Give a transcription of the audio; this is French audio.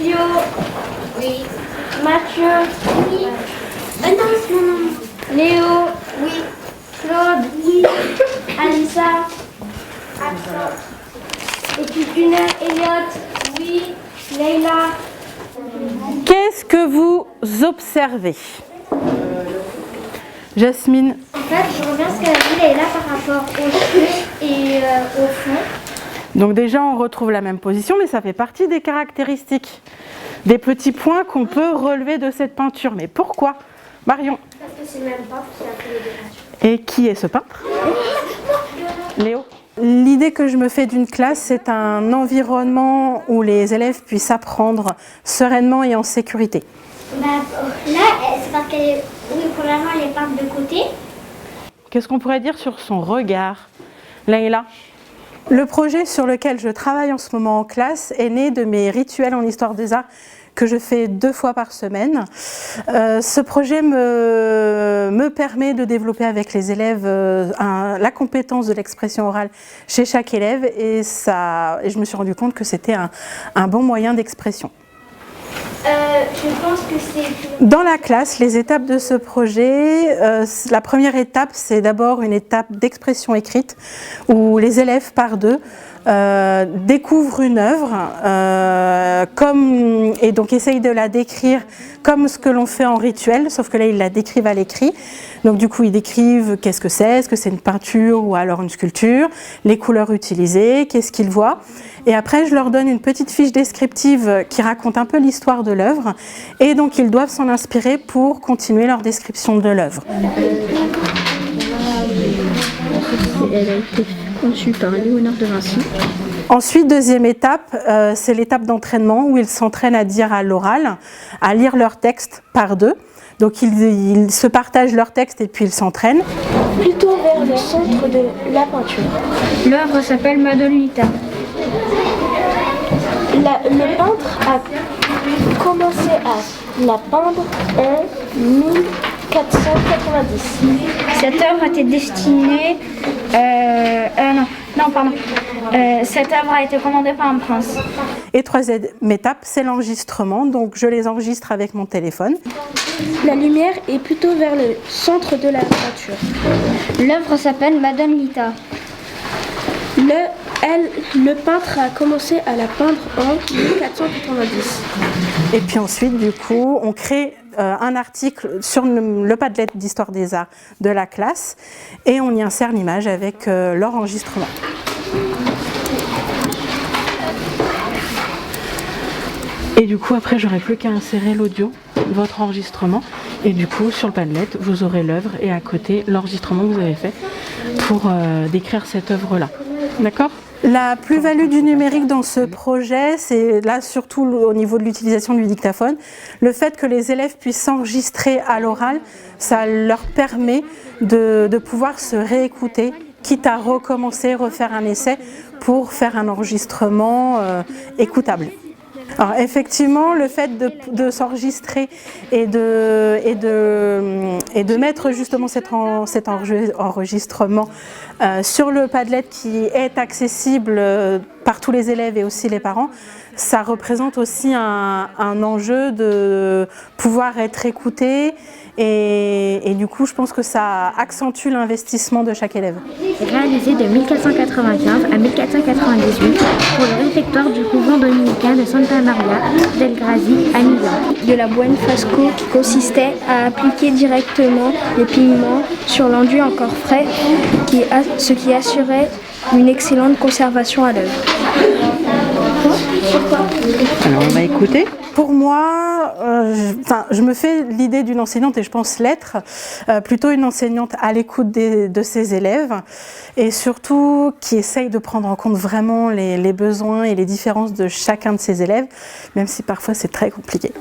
Elio. Oui. Mathieu. Oui. Non, non. Léo. Oui. Claude. Oui. Alissa. Absent. Équipe 1, Elliot. Oui. Leïla. Qu'est-ce que vous observez? Jasmine. En fait, je reviens à ce qu'elle a dit Leïla par rapport au jeu et au fond. Donc déjà, on retrouve la même position, mais ça fait partie des caractéristiques, des petits points qu'on peut relever de cette peinture. Mais pourquoi, Marion? Parce que c'est le même peintre qui a fait les peintures. Et qui est ce peintre? Léo. L'idée que je me fais d'une classe, c'est un environnement où les élèves puissent apprendre sereinement et en sécurité. Bah, là, c'est parce qu'elle est... Oui, premièrement, elle est peinte de côté. Qu'est-ce qu'on pourrait dire sur son regard, Leïla? Le projet sur lequel je travaille en ce moment en classe est né de mes rituels en histoire des arts que je fais 2 fois par semaine. Ce projet me permet de développer avec les élèves la compétence de l'expression orale chez chaque élève et je me suis rendu compte que c'était un bon moyen d'expression. Je pense que c'est... Dans la classe, les étapes de ce projet, la première étape, c'est d'abord une étape d'expression écrite où les élèves par deux découvrent une œuvre et donc essayent de la décrire comme ce que l'on fait en rituel, sauf que là ils la décrivent à l'écrit. Donc du coup ils décrivent qu'est-ce que c'est, est-ce que c'est une peinture ou alors une sculpture, les couleurs utilisées, qu'est-ce qu'ils voient. Et après je leur donne une petite fiche descriptive qui raconte un peu l'histoire de l'œuvre et donc ils doivent s'en inspirer pour continuer leur description de l'œuvre. Elle a été conçue par Léonard de Vinci. Ensuite, deuxième étape, c'est l'étape d'entraînement où ils s'entraînent à dire à l'oral, à lire leur texte par deux. Donc ils se partagent leur texte et puis ils s'entraînent. Plutôt vers le centre de la peinture. L'œuvre s'appelle Madolita. Le peintre a commencé à la peindre en 1490. Cette œuvre était destinée... cette œuvre a été commandée par un prince. Et troisième étape, c'est l'enregistrement. Donc je les enregistre avec mon téléphone. La lumière est plutôt vers le centre de la peinture. L'œuvre s'appelle Madame Lita. Le peintre a commencé à la peindre en 1490. Et puis ensuite, du coup, on crée un article sur le Padlet d'histoire des arts de la classe et on y insère l'image avec leur enregistrement. Et du coup, après, j'aurai plus qu'à insérer l'audio de votre enregistrement. Et du coup, sur le Padlet, vous aurez l'œuvre et à côté, l'enregistrement que vous avez fait pour décrire cette œuvre-là. D'accord ? La plus-value du numérique dans ce projet, c'est là surtout au niveau de l'utilisation du dictaphone. Le fait que les élèves puissent s'enregistrer à l'oral, ça leur permet de pouvoir se réécouter, quitte à recommencer, refaire un essai pour faire un enregistrement écoutable. Alors effectivement, le fait de s'enregistrer et de mettre justement cet enregistrement sur le Padlet qui est accessible par tous les élèves et aussi les parents, ça représente aussi un enjeu de pouvoir être écouté et du coup je pense que ça accentue l'investissement de chaque élève. Réalisé de 1495 à 1498 pour le réfectoire du couvent dominicain de Santa Maria del Grazi à Milan. De la Buen Fresco qui consistait à appliquer directement les pigments sur l'enduit encore frais, ce qui assurait une excellente conservation à l'œuvre. Alors on va écouter. Pour moi, je me fais l'idée d'une enseignante et je pense l'être, plutôt une enseignante à l'écoute de ses élèves et surtout qui essaye de prendre en compte vraiment les besoins et les différences de chacun de ses élèves, même si parfois c'est très compliqué.